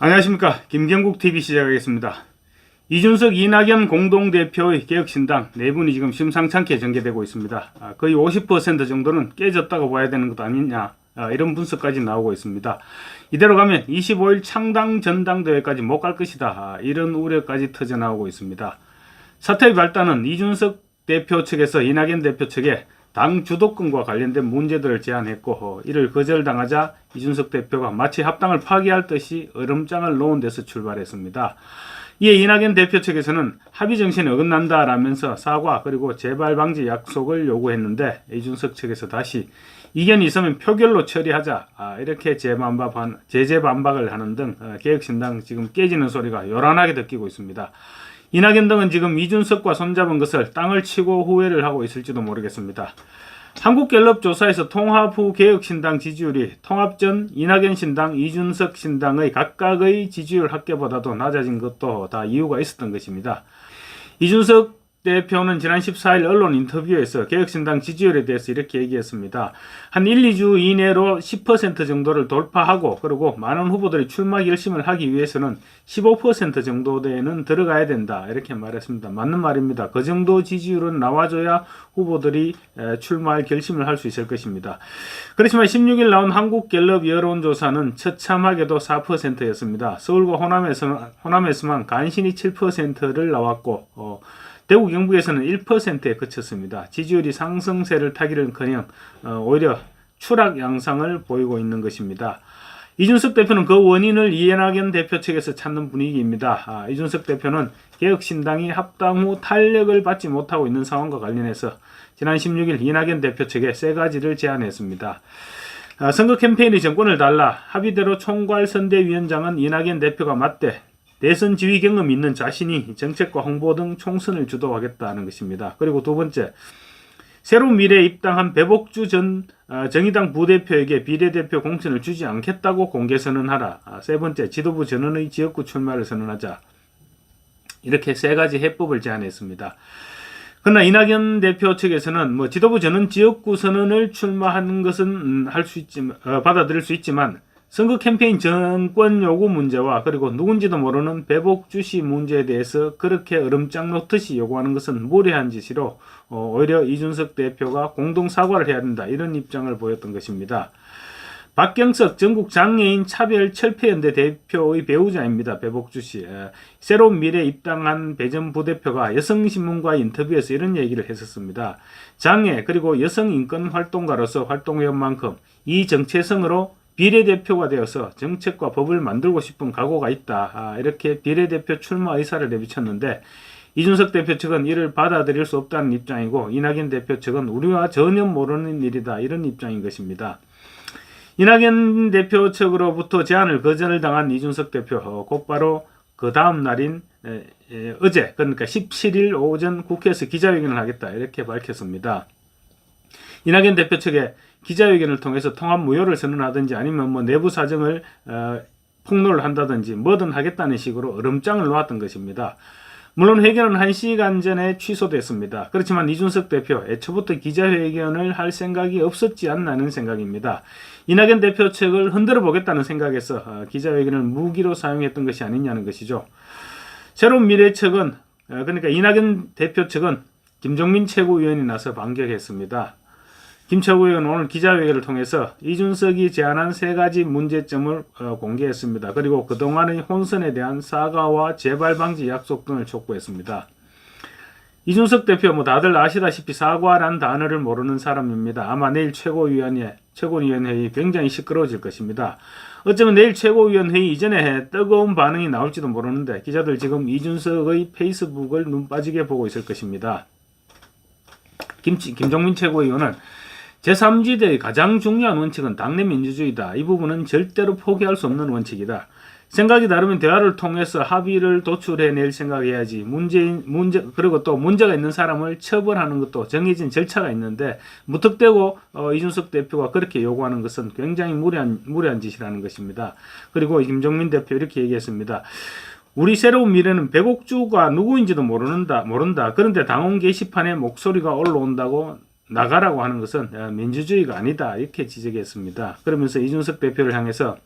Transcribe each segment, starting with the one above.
안녕하십니까. 김경국TV 시작하겠습니다. 이준석, 이낙연 공동대표의 개혁신당 네 분이 지금 심상찮게 전개되고 있습니다. 거의 50% 정도는 깨졌다고 봐야 되는 것 아니냐, 이런 분석까지 나오고 있습니다. 이대로 가면 25일 창당 전당대회까지 못 갈 것이다, 이런 우려까지 터져나오고 있습니다. 사태의 발단은 이준석 대표 측에서 이낙연 대표 측에 당 주도권과 관련된 문제들을 제안했고, 이를 거절당하자 이준석 대표가 마치 합당을 파기할 듯이 얼음장을 놓은 데서 출발했습니다. 이에 이낙연 대표 측에서는 합의 정신에 어긋난다라면서 사과 그리고 재발 방지 약속을 요구했는데, 이준석 측에서 다시 이견이 있으면 표결로 처리하자, 이렇게 제재반박을 하는 등 개혁신당 지금 깨지는 소리가 요란하게 듣기고 있습니다. 이낙연 등은 지금 이준석과 손잡은 것을 땅을 치고 후회를 하고 있을지도 모르겠습니다. 한국갤럽 조사에서 통합 후 개혁신당 지지율이 통합 전 이낙연 신당, 이준석 신당의 각각의 지지율 합계보다도 낮아진 것도 다 이유가 있었던 것입니다. 이준석 대표는 지난 14일 언론 인터뷰에서 개혁신당 지지율에 대해서 이렇게 얘기했습니다. 한 1, 2주 이내로 10% 정도를 돌파하고, 그리고 많은 후보들이 출마 결심을 하기 위해서는 15% 정도대는 들어가야 된다, 이렇게 말했습니다. 맞는 말입니다. 그 정도 지지율은 나와줘야 후보들이 출마할 결심을 할 수 있을 것입니다. 그렇지만 16일 나온 한국갤럽 여론조사는 처참하게도 4%였습니다. 서울과 호남에서만 간신히 7%를 나왔고, 대구 경북에서는 1%에 그쳤습니다. 지지율이 상승세를 타기는커녕 오히려 추락 양상을 보이고 있는 것입니다. 이준석 대표는 그 원인을 이낙연 대표 측에서 찾는 분위기입니다. 이준석 대표는 개혁신당이 합당 후 탄력을 받지 못하고 있는 상황과 관련해서 지난 16일 이낙연 대표 측에 세 가지를 제안했습니다. 선거 캠페인의 정권을 달라 합의대로 총괄선대위원장은 이낙연 대표가 맡되, 대선 지휘 경험이 있는 자신이 정책과 홍보 등 총선을 주도하겠다는 것입니다. 그리고 두 번째, 새로운 미래에 입당한 배복주 전 정의당 부대표에게 비례대표 공천을 주지 않겠다고 공개 선언하라. 세 번째, 지도부 전원의 지역구 출마를 선언하자. 이렇게 세 가지 해법을 제안했습니다. 그러나 이낙연 대표 측에서는 지도부 전원 지역구 선언을 출마하는 것은 받아들일 수 있지만, 선거 캠페인 정권 요구 문제와 그리고 누군지도 모르는 배복주 씨 문제에 대해서 그렇게 얼음장 놓듯이 요구하는 것은 무례한 짓이로 오히려 이준석 대표가 공동 사과를 해야 된다, 이런 입장을 보였던 것입니다. 박경석 전국 장애인 차별 철폐연대 대표의 배우자입니다. 배복주 씨. 새로운 미래에 입당한 배 전 부대표가 여성신문과의 인터뷰에서 이런 얘기를 했었습니다. 장애 그리고 여성인권 활동가로서 활동해온 만큼 이 정체성으로 비례대표가 되어서 정책과 법을 만들고 싶은 각오가 있다, 이렇게 비례대표 출마 의사를 내비쳤는데, 이준석 대표 측은 이를 받아들일 수 없다는 입장이고, 이낙연 대표 측은 우리와 전혀 모르는 일이다, 이런 입장인 것입니다. 이낙연 대표 측으로부터 제안을 거절을 당한 이준석 대표, 곧바로 그 다음 날인 어제, 그러니까 17일 오전 국회에서 기자회견을 하겠다, 이렇게 밝혔습니다. 이낙연 대표 측에 기자회견을 통해서 통합 무효를 선언하든지 아니면 내부 사정을 폭로를 한다든지 뭐든 하겠다는 식으로 얼음장을 놓았던 것입니다. 물론 회견은 1시간 전에 취소됐습니다. 그렇지만 이준석 대표 애초부터 기자회견을 할 생각이 없었지 않나는 생각입니다. 이낙연 대표 측을 흔들어 보겠다는 생각에서 기자회견을 무기로 사용했던 것이 아니냐는 것이죠. 새로운 미래 측은, 그러니까 이낙연 대표 측은 김종민 최고위원이 나서 반격했습니다. 김 최고위원은 오늘 기자회견을 통해서 이준석이 제안한 세 가지 문제점을 공개했습니다. 그리고 그동안의 혼선에 대한 사과와 재발 방지 약속 등을 촉구했습니다. 이준석 대표 다들 아시다시피 사과란 단어를 모르는 사람입니다. 아마 내일 최고위원회의 굉장히 시끄러워질 것입니다. 어쩌면 내일 최고위원회의 이전에 뜨거운 반응이 나올지도 모르는데, 기자들 지금 이준석의 페이스북을 눈 빠지게 보고 있을 것입니다. 김종민 최고위원은 제3지대의 가장 중요한 원칙은 당내 민주주의다. 이 부분은 절대로 포기할 수 없는 원칙이다. 생각이 다르면 대화를 통해서 합의를 도출해낼 생각해야지. 그리고 또 문제가 있는 사람을 처벌하는 것도 정해진 절차가 있는데, 무턱대고 이준석 대표가 그렇게 요구하는 것은 굉장히 무례한 짓이라는 것입니다. 그리고 김종민 대표 이렇게 얘기했습니다. 우리 새로운 미래는 배곡주가 누구인지도 모른다. 그런데 당원 게시판에 목소리가 올라온다고 나가라고 하는 것은 민주주의가 아니다, 이렇게 지적했습니다. 그러면서 이준석 대표를 향해서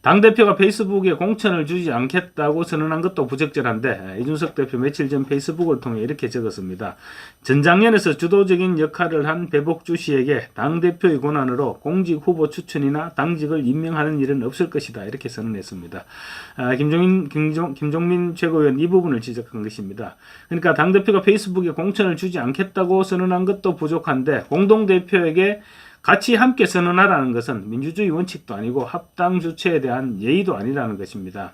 당대표가 페이스북에 공천을 주지 않겠다고 선언한 것도 부적절한데 이준석 대표 며칠 전 페이스북을 통해 이렇게 적었습니다. 전장년에서 주도적인 역할을 한 배복주 씨에게 당대표의 권한으로 공직 후보 추천이나 당직을 임명하는 일은 없을 것이다. 이렇게 선언했습니다. 김종민 최고위원 이 부분을 지적한 것입니다. 그러니까 당대표가 페이스북에 공천을 주지 않겠다고 선언한 것도 부족한데 공동대표에게 같이 함께 선언하라는 것은 민주주의 원칙도 아니고 합당 주체에 대한 예의도 아니라는 것입니다.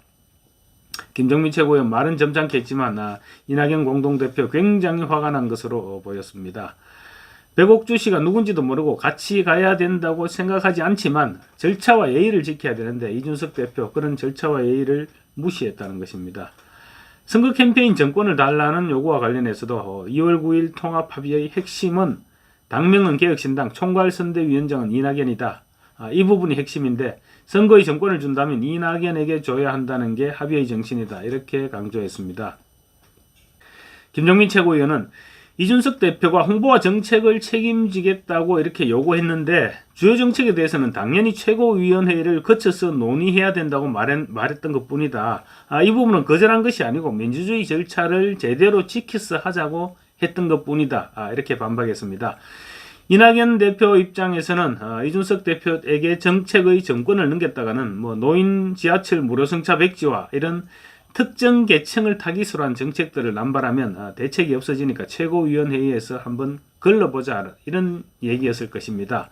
김종민 최고위원 말은 점잖게 했지만 이낙연 공동대표 굉장히 화가 난 것으로 보였습니다. 배복주 씨가 누군지도 모르고 같이 가야 된다고 생각하지 않지만 절차와 예의를 지켜야 되는데 이준석 대표 그런 절차와 예의를 무시했다는 것입니다. 선거 캠페인 정권을 달라는 요구와 관련해서도 2월 9일 통합합의의 핵심은 당명은 개혁신당, 총괄선대위원장은 이낙연이다. 이 부분이 핵심인데 선거의 정권을 준다면 이낙연에게 줘야 한다는 게 합의의 정신이다. 이렇게 강조했습니다. 김종민 최고위원은 이준석 대표가 홍보와 정책을 책임지겠다고 이렇게 요구했는데 주요 정책에 대해서는 당연히 최고위원회를 거쳐서 논의해야 된다고 말했던 것뿐이다. 이 부분은 거절한 것이 아니고 민주주의 절차를 제대로 지켜서 하자고 했던 것뿐이다. 이렇게 반박했습니다. 이낙연 대표 입장에서는 이준석 대표에게 정책의 정권을 넘겼다가는 노인 지하철 무료승차 백지화 이런 특정 계층을 타깃으로 한 정책들을 남발하면 대책이 없어지니까 최고위원회의에서 한번 걸러보자 이런 얘기였을 것입니다.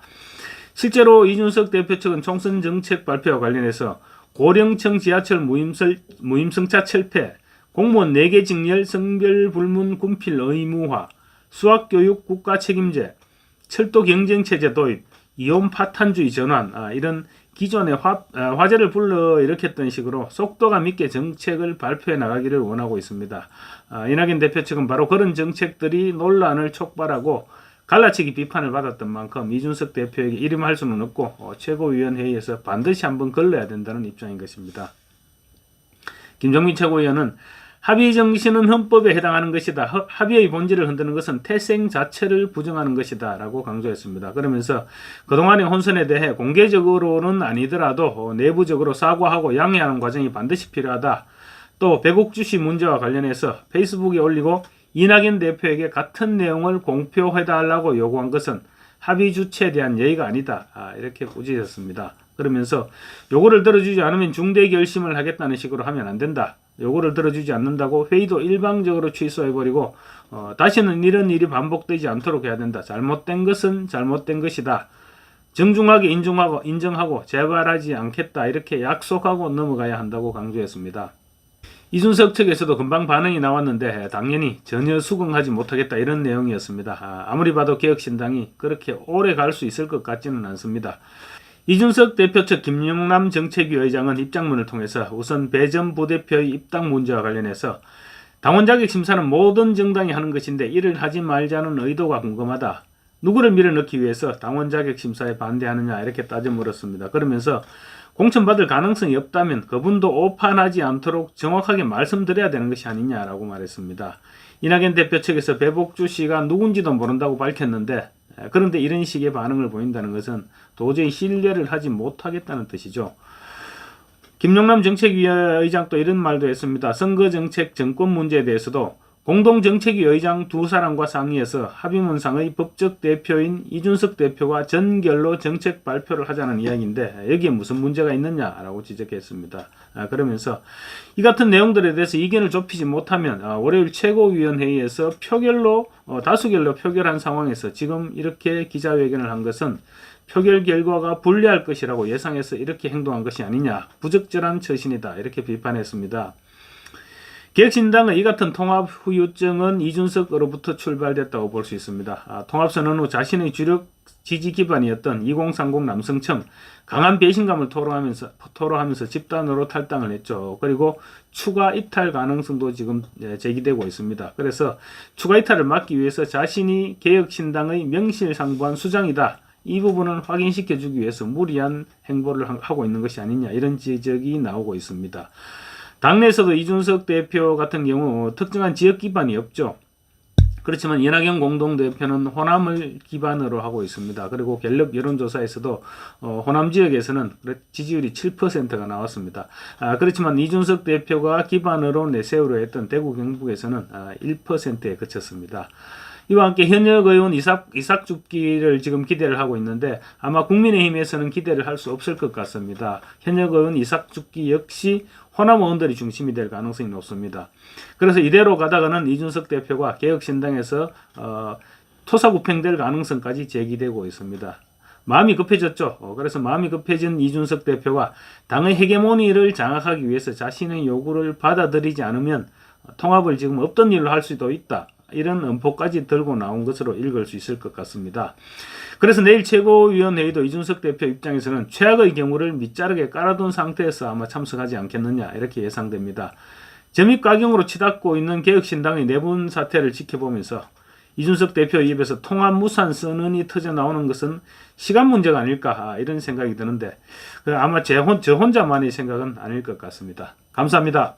실제로 이준석 대표 측은 총선 정책 발표와 관련해서 고령층 지하철 무임승차 철폐, 공무원 4개 직렬 성별 불문 군필 의무화, 수학교육 국가 책임제, 철도 경쟁체제 도입, 이혼 파탄주의 전환 이런 기존의 화제를 불러일으켰던 식으로 속도감 있게 정책을 발표해 나가기를 원하고 있습니다. 이낙연 대표 측은 바로 그런 정책들이 논란을 촉발하고 갈라치기 비판을 받았던 만큼 이준석 대표에게 이름할 수는 없고 최고위원회의에서 반드시 한번 걸러야 된다는 입장인 것입니다. 김종민 최고위원은 합의 정신은 헌법에 해당하는 것이다. 합의의 본질을 흔드는 것은 태생 자체를 부정하는 것이다. 라고 강조했습니다. 그러면서 그동안의 혼선에 대해 공개적으로는 아니더라도 내부적으로 사과하고 양해하는 과정이 반드시 필요하다. 또 배국주 씨 문제와 관련해서 페이스북에 올리고 이낙연 대표에게 같은 내용을 공표해달라고 요구한 것은 합의 주체에 대한 예의가 아니다. 이렇게 꾸짖었습니다. 그러면서 요거를 들어주지 않으면 중대 결심을 하겠다는 식으로 하면 안 된다. 요거를 들어주지 않는다고 회의도 일방적으로 취소해버리고 다시는 이런 일이 반복되지 않도록 해야 된다. 잘못된 것은 잘못된 것이다. 정중하게 인정하고 재발하지 않겠다. 이렇게 약속하고 넘어가야 한다고 강조했습니다. 이준석 측에서도 금방 반응이 나왔는데 당연히 전혀 수긍하지 못하겠다 이런 내용이었습니다. 아무리 봐도 개혁신당이 그렇게 오래 갈 수 있을 것 같지는 않습니다. 이준석 대표 측 김영남 정책위 의장은 입장문을 통해서 우선 배 전 부대표의 입당 문제와 관련해서 당원 자격 심사는 모든 정당이 하는 것인데 이를 하지 말자는 의도가 궁금하다. 누구를 밀어넣기 위해서 당원 자격 심사에 반대하느냐 이렇게 따져 물었습니다. 그러면서 공천받을 가능성이 없다면 그분도 오판하지 않도록 정확하게 말씀드려야 되는 것이 아니냐라고 말했습니다. 이낙연 대표 측에서 배복주 씨가 누군지도 모른다고 밝혔는데 그런데 이런 식의 반응을 보인다는 것은 도저히 신뢰를 하지 못하겠다는 뜻이죠. 김영남 정책위 의장 또 이런 말도 했습니다. 선거정책 정권 문제에 대해서도 공동정책위 의장 두 사람과 상의해서 합의문상의 법적 대표인 이준석 대표가 전결로 정책 발표를 하자는 이야기인데 여기에 무슨 문제가 있느냐라고 지적했습니다. 그러면서 이 같은 내용들에 대해서 의견을 좁히지 못하면 월요일 최고위원회의에서 다수결로 표결한 상황에서 지금 이렇게 기자회견을 한 것은 표결 결과가 불리할 것이라고 예상해서 이렇게 행동한 것이 아니냐, 부적절한 처신이다 이렇게 비판했습니다. 개혁신당의 이 같은 통합 후유증은 이준석으로부터 출발됐다고 볼 수 있습니다. 통합선언 후 자신의 주력 지지 기반이었던 2030 남성층 강한 배신감을 토로하면서 집단으로 탈당을 했죠. 그리고 추가 이탈 가능성도 지금 제기되고 있습니다. 그래서 추가 이탈을 막기 위해서 자신이 개혁신당의 명실상부한 수장이다. 이 부분을 확인시켜주기 위해서 무리한 행보를 하고 있는 것이 아니냐 이런 지적이 나오고 있습니다. 당내에서도 이준석 대표 같은 경우 특정한 지역 기반이 없죠. 그렇지만 이낙연 공동대표는 호남을 기반으로 하고 있습니다. 그리고 갤럽 여론조사에서도 호남 지역에서는 지지율이 7%가 나왔습니다. 그렇지만 이준석 대표가 기반으로 내세우려 했던 대구 경북에서는 1%에 그쳤습니다. 이와 함께 현역 의원 이삭죽기를 지금 기대를 하고 있는데 아마 국민의힘에서는 기대를 할 수 없을 것 같습니다. 현역 의원 이삭죽기 역시 호남 의원들이 중심이 될 가능성이 높습니다. 그래서 이대로 가다가는 이준석 대표가 개혁신당에서 토사구팽될 가능성까지 제기되고 있습니다. 마음이 급해졌죠. 그래서 마음이 급해진 이준석 대표가 당의 헤게모니를 장악하기 위해서 자신의 요구를 받아들이지 않으면 통합을 지금 없던 일로 할 수도 있다. 이런 음포까지 들고 나온 것으로 읽을 수 있을 것 같습니다. 그래서 내일 최고위원회의도 이준석 대표 입장에서는 최악의 경우를 밑자르게 깔아둔 상태에서 아마 참석하지 않겠느냐 이렇게 예상됩니다. 점입가경으로 치닫고 있는 개혁신당의 내분 사태를 지켜보면서 이준석 대표 입에서 통합 무산 선언이 터져나오는 것은 시간 문제가 아닐까 이런 생각이 드는데 아마 저 혼자만의 생각은 아닐 것 같습니다. 감사합니다.